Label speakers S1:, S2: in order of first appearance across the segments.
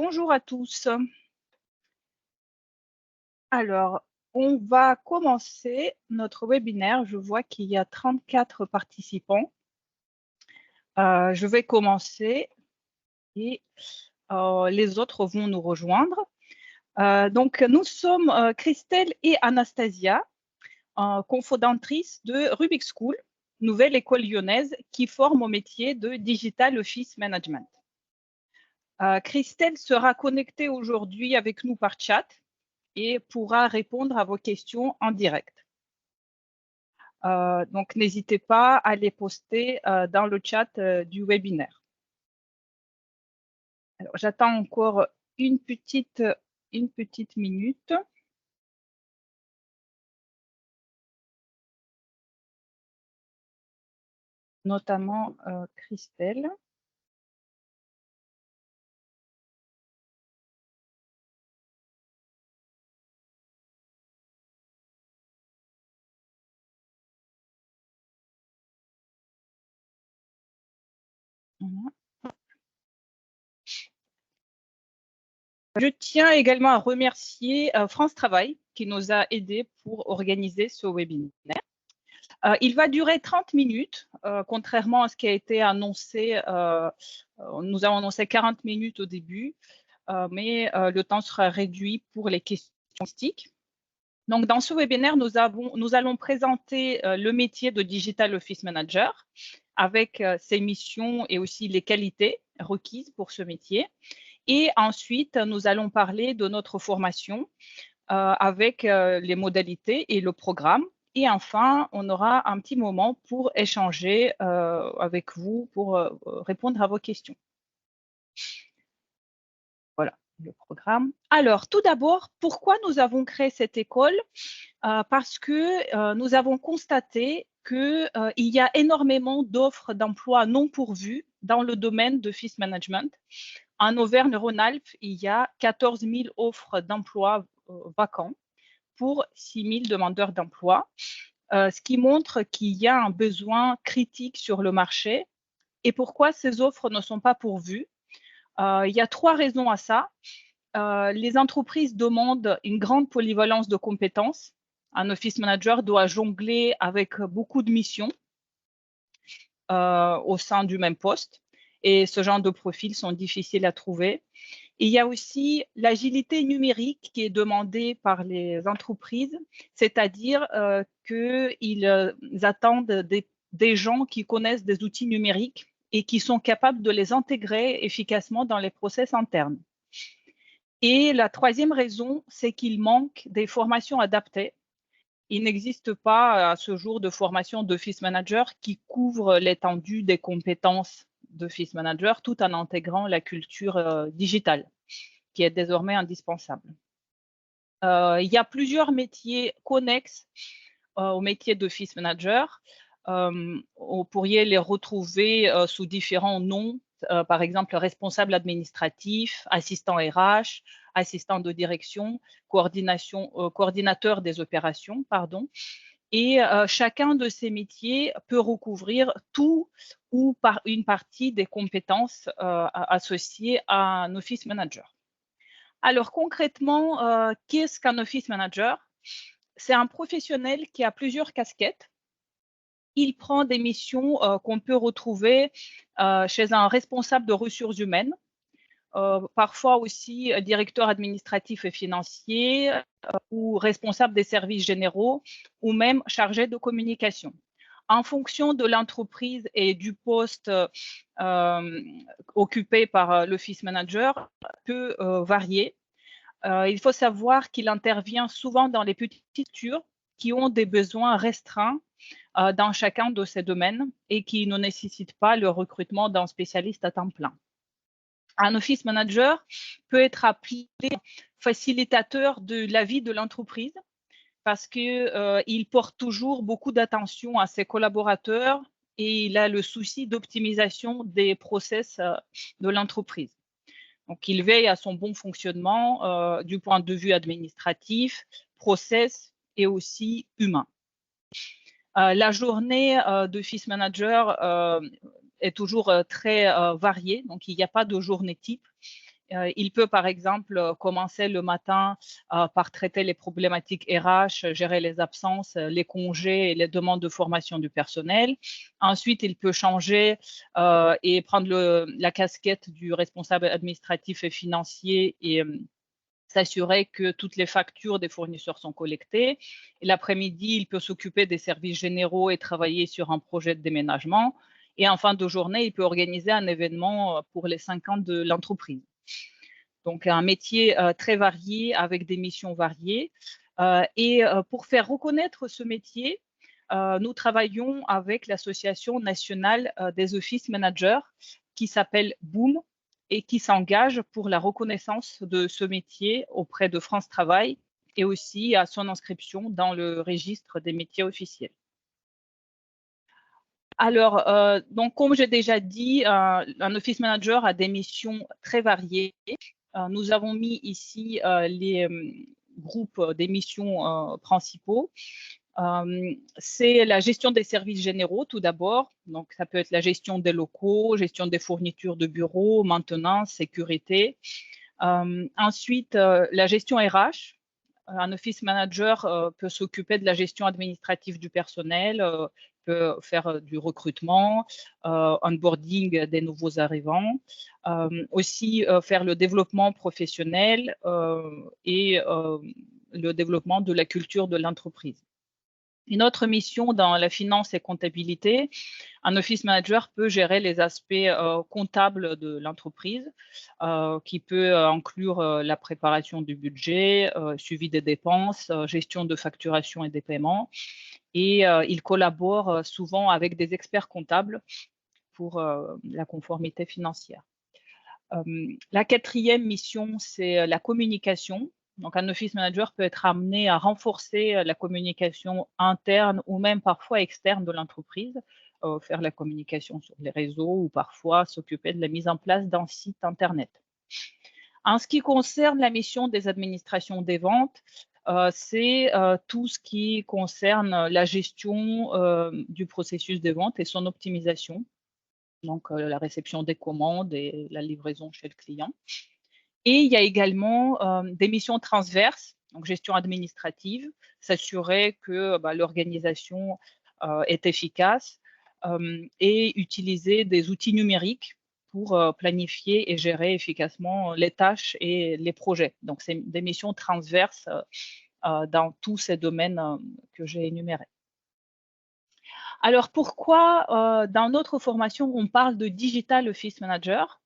S1: Bonjour à tous. Alors, on va commencer notre webinaire. Je vois qu'il y a 34 participants. Je vais commencer et les autres vont nous rejoindre. Donc, nous sommes Christelle et Anastasia, cofondatrices de Rubik School, nouvelle école lyonnaise qui forme au métier de Digital Office Management. Christelle sera connectée aujourd'hui avec nous par chat et pourra répondre à vos questions en direct. Donc, n'hésitez pas à les poster dans le chat du webinaire. Alors, j'attends encore une petite minute. Notamment Christelle. Voilà. Je tiens également à remercier France Travail qui nous a aidés pour organiser ce webinaire. Il va durer 30 minutes, contrairement à ce qui a été annoncé. Nous avons annoncé 40 minutes au début, mais le temps sera réduit pour les questions statistiques. Donc, dans ce webinaire, nous allons présenter le métier de Digital Office Manager avec ses missions et aussi les qualités requises pour ce métier. Et ensuite, nous allons parler de notre formation avec les modalités et le programme. Et enfin, on aura un petit moment pour échanger avec vous, pour répondre à vos questions. Voilà le programme. Alors, tout d'abord, pourquoi nous avons créé cette école? Parce que nous avons constaté qu'il y a énormément d'offres d'emploi non pourvues dans le domaine d'Office Management. En Auvergne-Rhône-Alpes, il y a 14 000 offres d'emploi vacants pour 6 000 demandeurs d'emploi, ce qui montre qu'il y a un besoin critique sur le marché. Et pourquoi ces offres ne sont pas pourvues? Il y a 3 raisons à ça. Les entreprises demandent une grande polyvalence de compétences. Un office manager doit jongler avec beaucoup de missions au sein du même poste. Et ce genre de profils sont difficiles à trouver. Et il y a aussi l'agilité numérique qui est demandée par les entreprises, c'est-à-dire qu'ils attendent des gens qui connaissent des outils numériques et qui sont capables de les intégrer efficacement dans les process internes. Et la troisième raison, c'est qu'il manque des formations adaptées. Il n'existe pas à ce jour de formation d'Office Manager qui couvre l'étendue des compétences d'Office Manager tout en intégrant la culture digitale, qui est désormais indispensable. Il y a plusieurs métiers connexes au métier d'Office Manager. Vous pourriez les retrouver sous différents noms, par exemple responsable administratif, assistant RH, assistant de direction, coordinateur des opérations, pardon. Et chacun de ces métiers peut recouvrir tout ou par une partie des compétences associées à un Office Manager. Alors concrètement, qu'est-ce qu'un Office Manager? C'est un professionnel qui a plusieurs casquettes. Il prend des missions qu'on peut retrouver chez un responsable de ressources humaines, parfois aussi directeur administratif et financier ou responsable des services généraux ou même chargé de communication. En fonction de l'entreprise et du poste occupé par l'Office Manager, peut varier. Il faut savoir qu'il intervient souvent dans les petites structures qui ont des besoins restreints dans chacun de ces domaines et qui ne nécessitent pas le recrutement d'un spécialiste à temps plein. Un office manager peut être appelé facilitateur de la vie de l'entreprise parce qu'il porte toujours beaucoup d'attention à ses collaborateurs et il a le souci d'optimisation des process de l'entreprise. Donc, il veille à son bon fonctionnement du point de vue administratif, process et aussi humain. La journée d'Office Manager est toujours très variée, donc il n'y a pas de journée type. Il peut, par exemple, commencer le matin par traiter les problématiques RH, gérer les absences, les congés et les demandes de formation du personnel. Ensuite, il peut changer et prendre la casquette du responsable administratif et financier et s'assurer que toutes les factures des fournisseurs sont collectées. L'après-midi, il peut s'occuper des services généraux et travailler sur un projet de déménagement. Et en fin de journée, il peut organiser un événement pour les 5 ans de l'entreprise. Donc, un métier très varié avec des missions variées. Et pour faire reconnaître ce métier, nous travaillons avec l'Association nationale des office managers qui s'appelle BOOM et qui s'engage pour la reconnaissance de ce métier auprès de France Travail et aussi à son inscription dans le registre des métiers officiels. Alors, donc comme j'ai déjà dit, un office manager a des missions très variées. Nous avons mis ici les groupes des missions principaux. C'est la gestion des services généraux tout d'abord. Donc, ça peut être la gestion des locaux, gestion des fournitures de bureaux, maintenance, sécurité. Ensuite, la gestion RH. Un office manager peut s'occuper de la gestion administrative du personnel, peut faire du recrutement, onboarding des nouveaux arrivants, aussi faire le développement professionnel et le développement de la culture de l'entreprise. Une autre mission dans la finance et comptabilité, un office manager peut gérer les aspects comptables de l'entreprise, qui peut inclure la préparation du budget, suivi des dépenses, gestion de facturation et des paiements. Et il collabore souvent avec des experts comptables pour la conformité financière. La quatrième mission, c'est la communication. Donc, un office manager peut être amené à renforcer la communication interne ou même parfois externe de l'entreprise, faire la communication sur les réseaux ou parfois s'occuper de la mise en place d'un site Internet. En ce qui concerne la mission des administrations des ventes, c'est tout ce qui concerne la gestion du processus des ventes et son optimisation. Donc, la réception des commandes et la livraison chez le client. Et il y a également des missions transverses, donc gestion administrative, s'assurer que l'organisation est efficace et utiliser des outils numériques pour planifier et gérer efficacement les tâches et les projets. Donc, c'est des missions transverses dans tous ces domaines que j'ai énumérés. Alors, pourquoi dans notre formation, on parle de Digital Office Manager?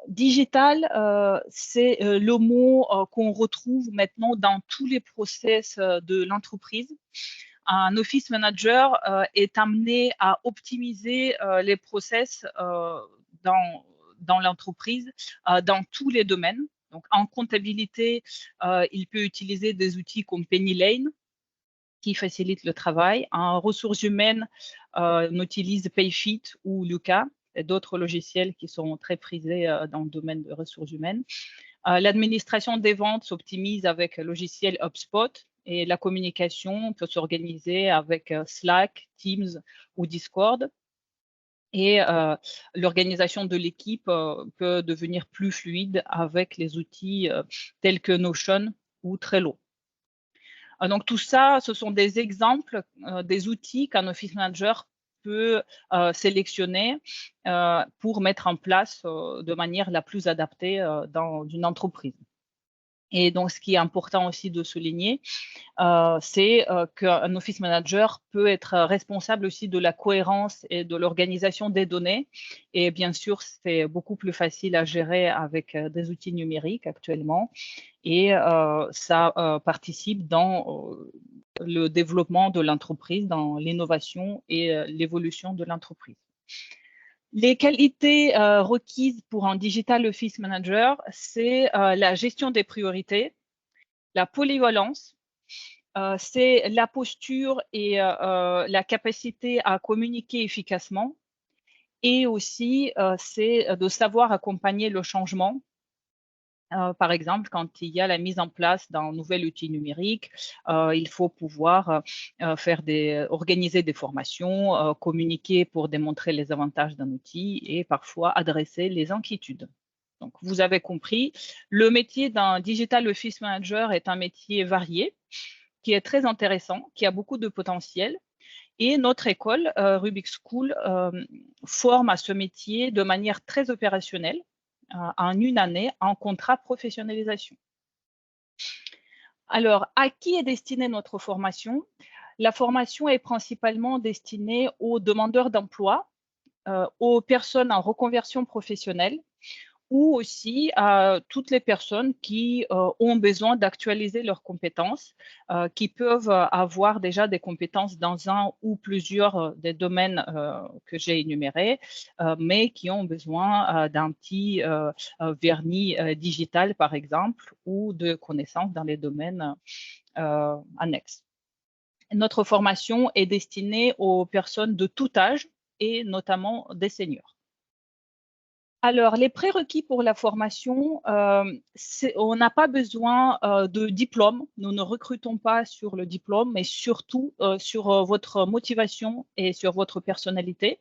S1: Digital, c'est le mot qu'on retrouve maintenant dans tous les process de l'entreprise. Un office manager est amené à optimiser les process dans l'entreprise, dans tous les domaines. Donc, en comptabilité, il peut utiliser des outils comme Penny Lane qui facilitent le travail. En ressources humaines, on utilise Payfit ou Luca et d'autres logiciels qui sont très prisés dans le domaine des ressources humaines. L'administration des ventes s'optimise avec le logiciel HubSpot et la communication peut s'organiser avec Slack, Teams ou Discord. Et l'organisation de l'équipe peut devenir plus fluide avec les outils tels que Notion ou Trello. Donc tout ça, ce sont des exemples des outils qu'un office manager peut sélectionner pour mettre en place de manière la plus adaptée dans une entreprise. Et donc, ce qui est important aussi de souligner, c'est qu'un office manager peut être responsable aussi de la cohérence et de l'organisation des données. Et bien sûr, c'est beaucoup plus facile à gérer avec des outils numériques actuellement. Et ça participe dans le développement de l'entreprise, dans l'innovation et l'évolution de l'entreprise. Les qualités requises pour un Digital Office Manager, c'est la gestion des priorités, la polyvalence, c'est la posture et la capacité à communiquer efficacement et aussi c'est de savoir accompagner le changement. Par exemple, quand il y a la mise en place d'un nouvel outil numérique, il faut pouvoir organiser des formations, communiquer pour démontrer les avantages d'un outil et parfois adresser les inquiétudes. Donc, vous avez compris, le métier d'un Digital Office Manager est un métier varié, qui est très intéressant, qui a beaucoup de potentiel. Et notre école, Rubik School, forme à ce métier de manière très opérationnelle, en une année, en contrat professionnalisation. Alors, à qui est destinée notre formation? La formation est principalement destinée aux demandeurs d'emploi, aux personnes en reconversion professionnelle, ou aussi à toutes les personnes qui ont besoin d'actualiser leurs compétences, qui peuvent avoir déjà des compétences dans un ou plusieurs des domaines que j'ai énumérés, mais qui ont besoin d'un petit vernis digital, par exemple, ou de connaissances dans les domaines annexes. Notre formation est destinée aux personnes de tout âge et notamment des seniors. Alors, les prérequis pour la formation, on n'a pas besoin de diplôme. Nous ne recrutons pas sur le diplôme, mais surtout sur votre motivation et sur votre personnalité.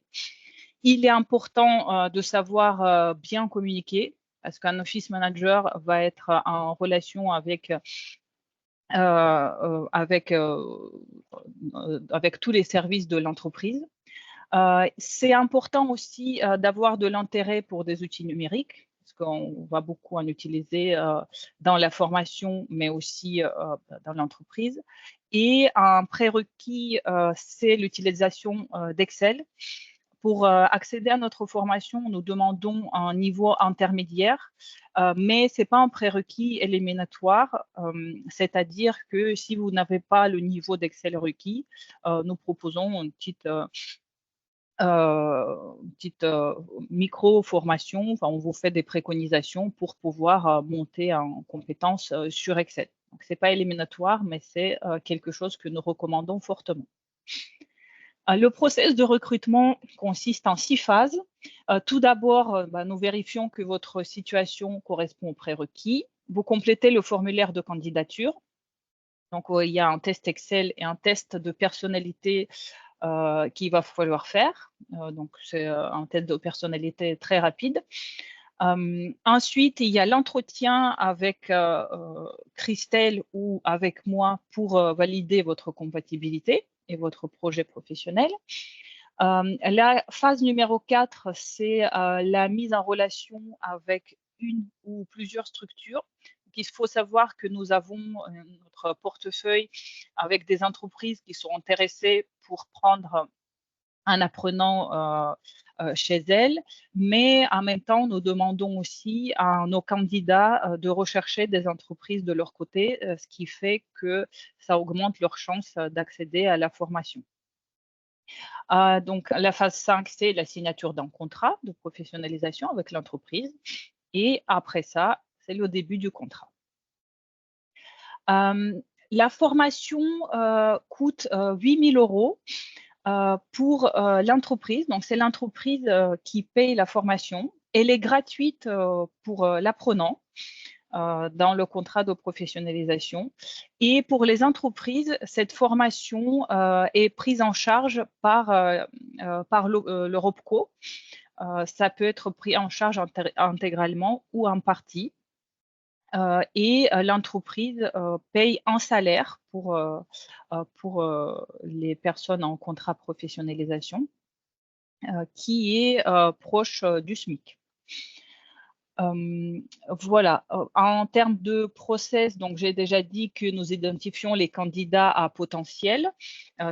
S1: Il est important de savoir bien communiquer, parce qu'un office manager va être en relation avec tous les services de l'entreprise. C'est important aussi d'avoir de l'intérêt pour des outils numériques, parce qu'on va beaucoup en utiliser dans la formation, mais aussi dans l'entreprise. Et un prérequis, c'est l'utilisation d'Excel. Pour accéder à notre formation, nous demandons un niveau intermédiaire, mais ce n'est pas un prérequis éliminatoire, c'est-à-dire que si vous n'avez pas le niveau d'Excel requis, nous proposons une petite micro-formation, enfin, on vous fait des préconisations pour pouvoir monter en compétences sur Excel. Donc, ce n'est pas éliminatoire, mais c'est quelque chose que nous recommandons fortement. Le processus de recrutement consiste en 6 phases. Tout d'abord, nous vérifions que votre situation correspond aux prérequis. Vous complétez le formulaire de candidature. Donc, il y a un test Excel et un test de personnalité qu'il va falloir faire. Donc, c'est un test de personnalité très rapide. Ensuite, il y a l'entretien avec Christelle ou avec moi pour valider votre compatibilité et votre projet professionnel. La phase numéro 4, c'est la mise en relation avec une ou plusieurs structures. Donc, il faut savoir que nous avons notre portefeuille avec des entreprises qui sont intéressées pour prendre un apprenant chez elles, mais en même temps, nous demandons aussi à nos candidats de rechercher des entreprises de leur côté, ce qui fait que ça augmente leurs chances d'accéder à la formation. Donc, la phase 5, c'est la signature d'un contrat de professionnalisation avec l'entreprise. Et après ça, c'est le début du contrat. La formation coûte 8 000 € pour l'entreprise. Donc, c'est l'entreprise qui paye la formation. Elle est gratuite pour l'apprenant dans le contrat de professionnalisation. Et pour les entreprises, cette formation est prise en charge par l'Europco. Ça peut être pris en charge intégralement ou en partie. Et l'entreprise paye un salaire pour les personnes en contrat professionnalisation qui est proche du SMIC. Voilà, en termes de process, donc j'ai déjà dit que nous identifions les candidats à potentiel,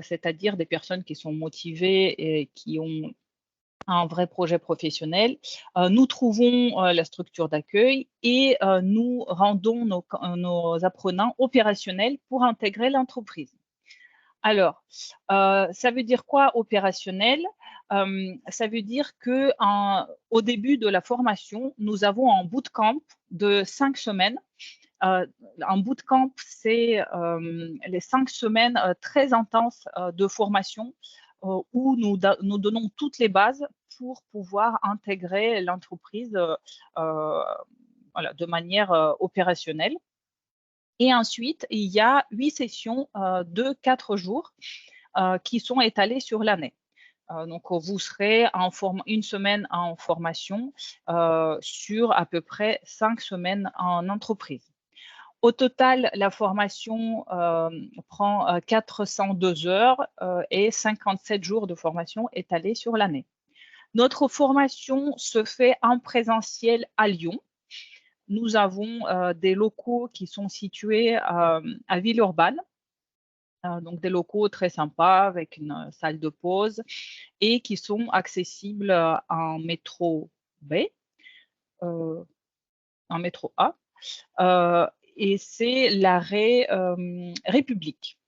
S1: c'est-à-dire des personnes qui sont motivées et qui ont un vrai projet professionnel. Nous trouvons la structure d'accueil et nous rendons nos apprenants opérationnels pour intégrer l'entreprise. Alors, ça veut dire quoi opérationnel? Ça veut dire qu'au début de la formation, nous avons un bootcamp de 5 semaines. Un bootcamp, c'est les 5 semaines très intenses de formation où nous donnons toutes les bases pour pouvoir intégrer l'entreprise de manière opérationnelle. Et ensuite, il y a 8 sessions de 4 jours qui sont étalées sur l'année. Donc, vous serez une semaine en formation sur à peu près 5 semaines en entreprise. Au total, la formation prend 402 heures et 57 jours de formation étalés sur l'année. Notre formation se fait en présentiel à Lyon. Nous avons des locaux qui sont situés à Villeurbanne, donc des locaux très sympas avec une salle de pause et qui sont accessibles en métro B, en métro A, et c'est l'arrêt République.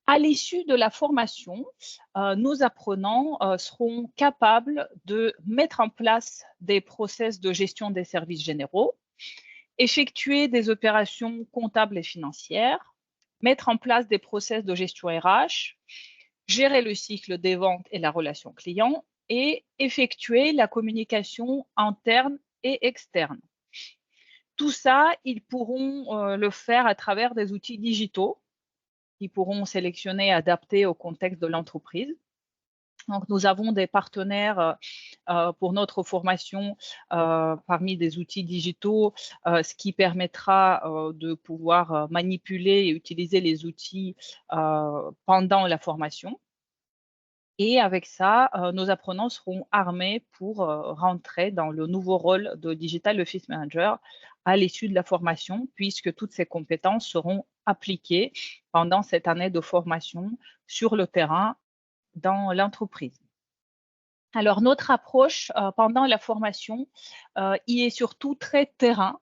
S1: À l'issue de la formation, nos apprenants seront capables de mettre en place des process de gestion des services généraux, effectuer des opérations comptables et financières, mettre en place des process de gestion RH, gérer le cycle des ventes et la relation client et effectuer la communication interne et externe. Tout ça, ils pourront le faire à travers des outils digitaux qu'ils pourront sélectionner et adapter au contexte de l'entreprise. Donc, nous avons des partenaires pour notre formation parmi des outils digitaux, ce qui permettra de pouvoir manipuler et utiliser les outils pendant la formation. Et avec ça, nos apprenants seront armés pour rentrer dans le nouveau rôle de Digital Office Manager à l'issue de la formation, puisque toutes ces compétences seront appliquées pendant cette année de formation sur le terrain dans l'entreprise. Alors, notre approche pendant la formation y est surtout très terrain.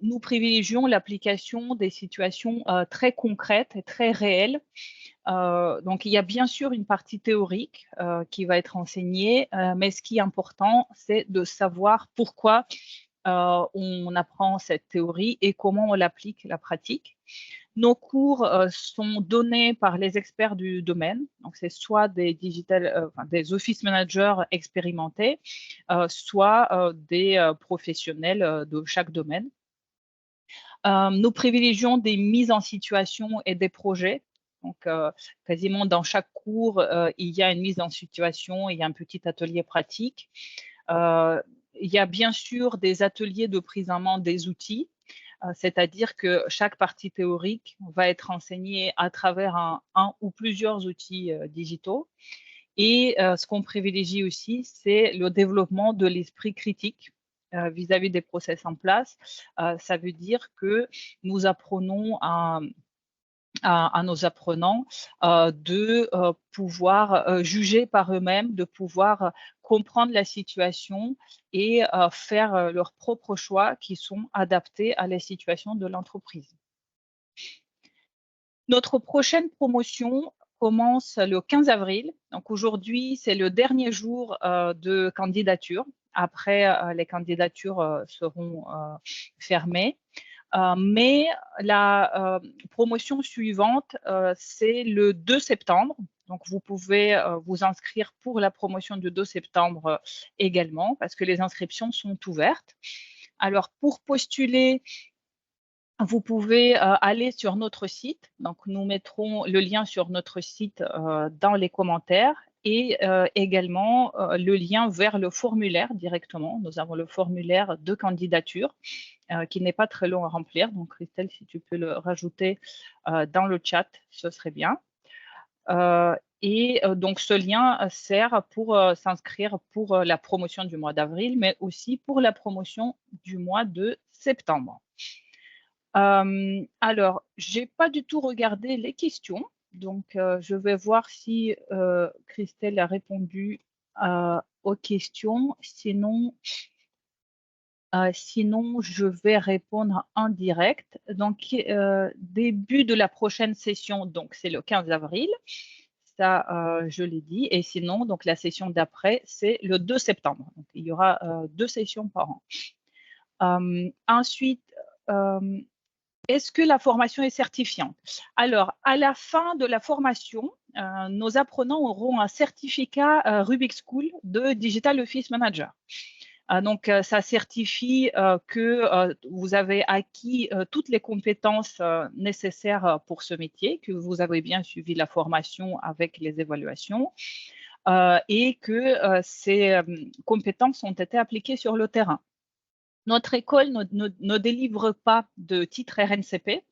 S1: Nous privilégions l'application des situations très concrètes et très réelles. Donc, il y a bien sûr une partie théorique qui va être enseignée, mais ce qui est important, c'est de savoir pourquoi on apprend cette théorie et comment on l'applique, la pratique. Nos cours sont donnés par les experts du domaine, donc c'est soit des des office managers expérimentés, soit des professionnels de chaque domaine. Nous privilégions des mises en situation et des projets. Donc, quasiment dans chaque cours, il y a une mise en situation, il y a un petit atelier pratique. Il y a bien sûr des ateliers de prise en main des outils, c'est-à-dire que chaque partie théorique va être enseignée à travers un ou plusieurs outils digitaux. Et ce qu'on privilégie aussi, c'est le développement de l'esprit critique vis-à-vis des process en place. Ça veut dire que nous apprenons à nos apprenants de pouvoir juger par eux-mêmes, de pouvoir comprendre la situation et faire leurs propres choix qui sont adaptés à la situation de l'entreprise. Notre prochaine promotion commence le 15 avril. Donc aujourd'hui, c'est le dernier jour de candidature. Après, les candidatures seront fermées. Mais la promotion suivante, c'est le 2 septembre. Donc, vous pouvez vous inscrire pour la promotion du 2 septembre également, parce que les inscriptions sont ouvertes. Alors, pour postuler, vous pouvez aller sur notre site. Donc, nous mettrons le lien sur notre site dans les commentaires et également le lien vers le formulaire directement. Nous avons le formulaire de candidature qui n'est pas très long à remplir. Donc, Christelle, si tu peux le rajouter dans le chat, ce serait bien. Donc, ce lien sert pour s'inscrire pour la promotion du mois d'avril, mais aussi pour la promotion du mois de septembre. Alors, je n'ai pas du tout regardé les questions, donc je vais voir si Christelle a répondu aux questions. Sinon, je vais répondre en direct. Donc, début de la prochaine session, donc c'est le 15 avril. Ça, je l'ai dit. Et sinon, donc la session d'après, c'est le 2 septembre. Donc, il y aura 2 sessions par an. Ensuite, est-ce que la formation est certifiante? Alors, à la fin de la formation, nos apprenants auront un certificat Rubik's School de Digital Office Manager. Donc, ça certifie que vous avez acquis toutes les compétences nécessaires pour ce métier, que vous avez bien suivi la formation avec les évaluations et que ces compétences ont été appliquées sur le terrain. Notre école ne délivre pas de titre RNCP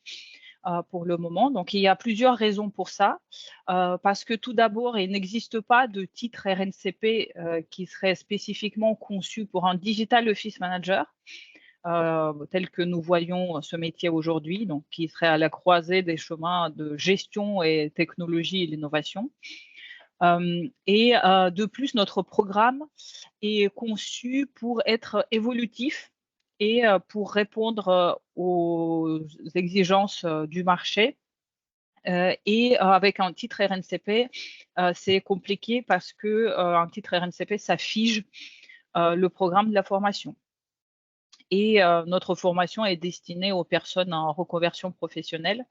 S1: pour le moment. Donc, il y a plusieurs raisons pour ça. Parce que tout d'abord, il n'existe pas de titre RNCP qui serait spécifiquement conçu pour un Digital Office Manager, tel que nous voyons ce métier aujourd'hui, donc qui serait à la croisée des chemins de gestion et technologie et l'innovation. Et de plus, notre programme est conçu pour être évolutif et pour répondre aux exigences du marché. Et avec un titre RNCP, c'est compliqué parce qu'un titre RNCP, ça fige le programme de la formation. Et notre formation est destinée aux personnes en reconversion professionnelle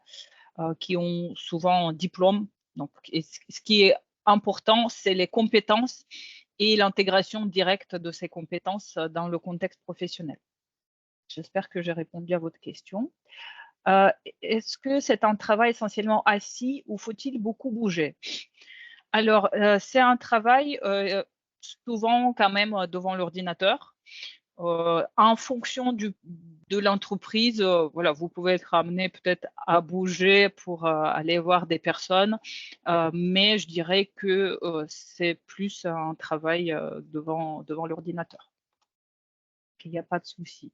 S1: qui ont souvent un diplôme. Donc, ce qui est important, c'est les compétences et l'intégration directe de ces compétences dans le contexte professionnel. J'espère que j'ai répondu à votre question. Est-ce que c'est un travail essentiellement assis ou faut-il beaucoup bouger? Alors, c'est un travail souvent quand même devant l'ordinateur. En fonction de l'entreprise, voilà, vous pouvez être amené peut-être à bouger pour aller voir des personnes, mais je dirais que c'est plus un travail devant l'ordinateur. Il n'y a pas de souci.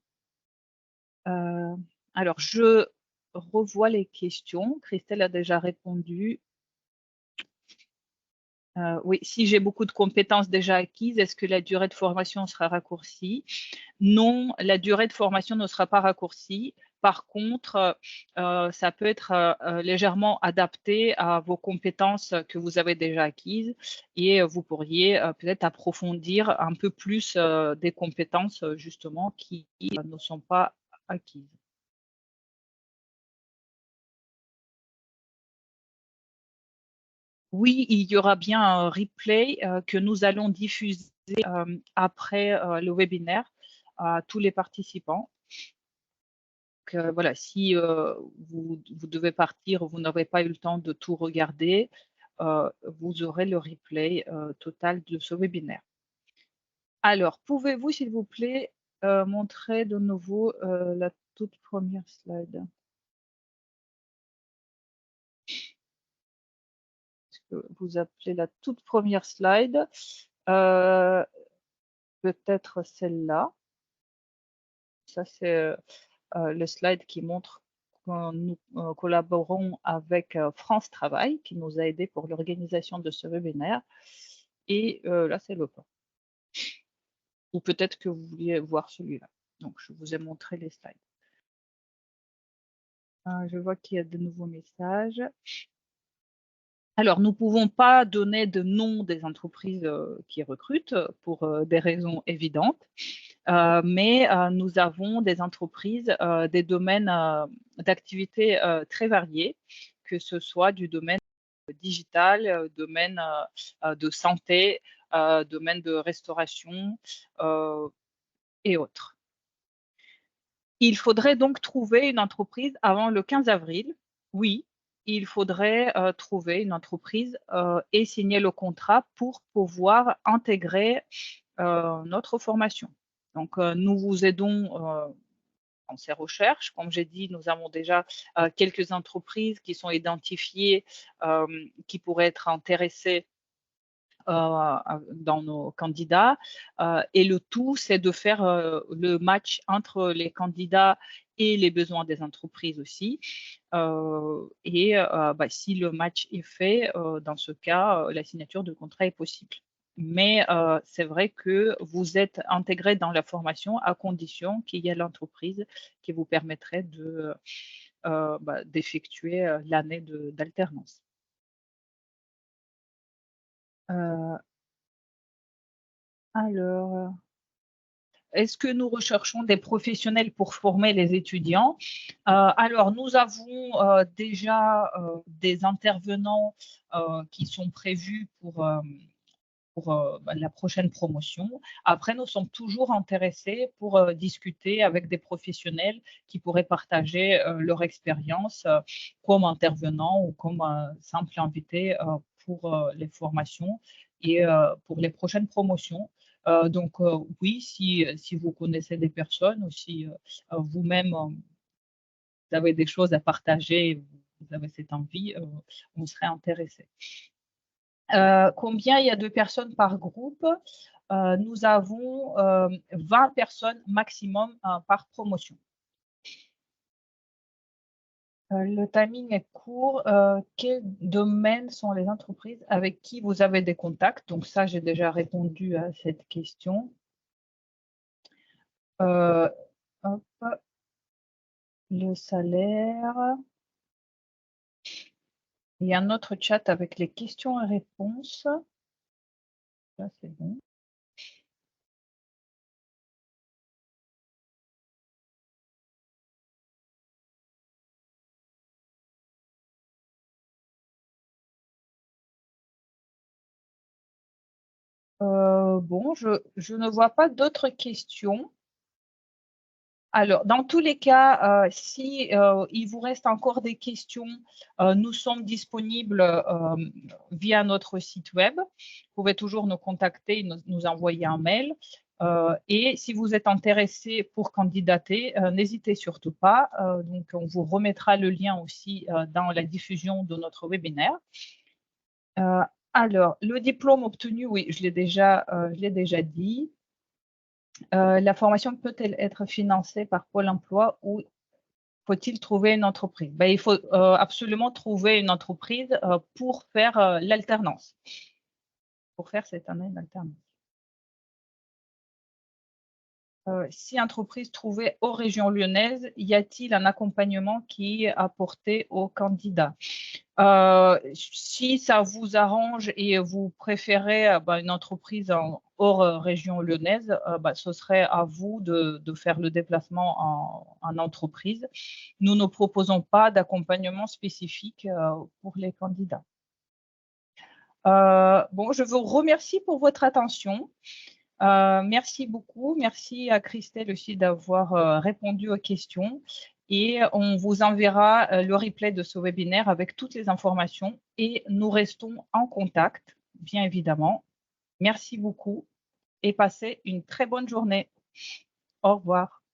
S1: Alors, je revois les questions. Christelle a déjà répondu. Oui, si j'ai beaucoup de compétences déjà acquises, est-ce que la durée de formation sera raccourcie? Non, la durée de formation ne sera pas raccourcie. Par contre, ça peut être légèrement adapté à vos compétences que vous avez déjà acquises et vous pourriez peut-être approfondir un peu plus des compétences justement qui ne sont pas acquises. Oui, il y aura bien un replay que nous allons diffuser après le webinaire à tous les participants. Donc, voilà, si vous devez partir, vous n'avez pas eu le temps de tout regarder, vous aurez le replay total de ce webinaire. Alors, pouvez-vous, s'il vous plaît, montrer de nouveau la toute première slide? Que vous appelez la toute première slide, peut-être celle-là. Ça, c'est le slide qui montre que nous collaborons avec France Travail, qui nous a aidés pour l'organisation de ce webinaire. Et là, c'est le plan. Ou peut-être que vous vouliez voir celui-là. Donc, je vous ai montré les slides. Je vois qu'il y a de nouveaux messages. Alors, nous ne pouvons pas donner de nom des entreprises qui recrutent pour des raisons évidentes, mais nous avons des entreprises, des domaines d'activité très variés, que ce soit du domaine digital, domaine de santé, domaine de restauration et autres. Il faudrait donc trouver une entreprise avant le 15 avril, oui. Il faudrait trouver une entreprise et signer le contrat pour pouvoir intégrer notre formation. Donc, nous vous aidons dans ces recherches. Comme j'ai dit, nous avons déjà quelques entreprises qui sont identifiées, qui pourraient être intéressées dans nos candidats. Et le tout, c'est de faire le match entre les candidats et les besoins des entreprises aussi. Si le match est fait, dans ce cas, la signature de contrat est possible. Mais c'est vrai que vous êtes intégré dans la formation à condition qu'il y ait l'entreprise qui vous permettrait d'effectuer l'année d'alternance. Alors, est-ce que nous recherchons des professionnels pour former les étudiants? Alors, nous avons déjà des intervenants qui sont prévus pour la prochaine promotion. Après, nous sommes toujours intéressés pour discuter avec des professionnels qui pourraient partager leur expérience comme intervenants ou comme simple invité pour les formations et pour les prochaines promotions. Donc oui, si vous connaissez des personnes ou si vous-même vous avez des choses à partager, vous avez cette envie, on serait intéressé. Combien il y a de personnes par groupe? Nous avons 20 personnes maximum par promotion. Le timing est court. Quels domaines sont les entreprises avec qui vous avez des contacts? Donc ça, j'ai déjà répondu à cette question. Hop, le salaire. Il y a un autre chat avec les questions et réponses. Ça, c'est bon. Bon, je ne vois pas d'autres questions. Alors, dans tous les cas, si il vous reste encore des questions, nous sommes disponibles via notre site web. Vous pouvez toujours nous contacter, nous envoyer un mail. Et si vous êtes intéressé pour candidater, n'hésitez surtout pas. Donc, on vous remettra le lien aussi dans la diffusion de notre webinaire. Alors, le diplôme obtenu, oui, je l'ai déjà dit. La formation peut-elle être financée par Pôle emploi ou faut-il trouver une entreprise? Ben, il faut absolument trouver une entreprise pour faire l'alternance, pour faire cette année d'alternance. Si entreprise trouvée aux régions lyonnaises, y a-t-il un accompagnement qui est apporté aux candidats? Si ça vous arrange et vous préférez une entreprise hors région lyonnaise, ce serait à vous de faire le déplacement en entreprise. Nous ne proposons pas d'accompagnement spécifique pour les candidats. Bon, je vous remercie pour votre attention. Merci beaucoup. Merci à Christelle aussi d'avoir répondu aux questions. Et on vous enverra le replay de ce webinaire avec toutes les informations et nous restons en contact, bien évidemment. Merci beaucoup et passez une très bonne journée. Au revoir.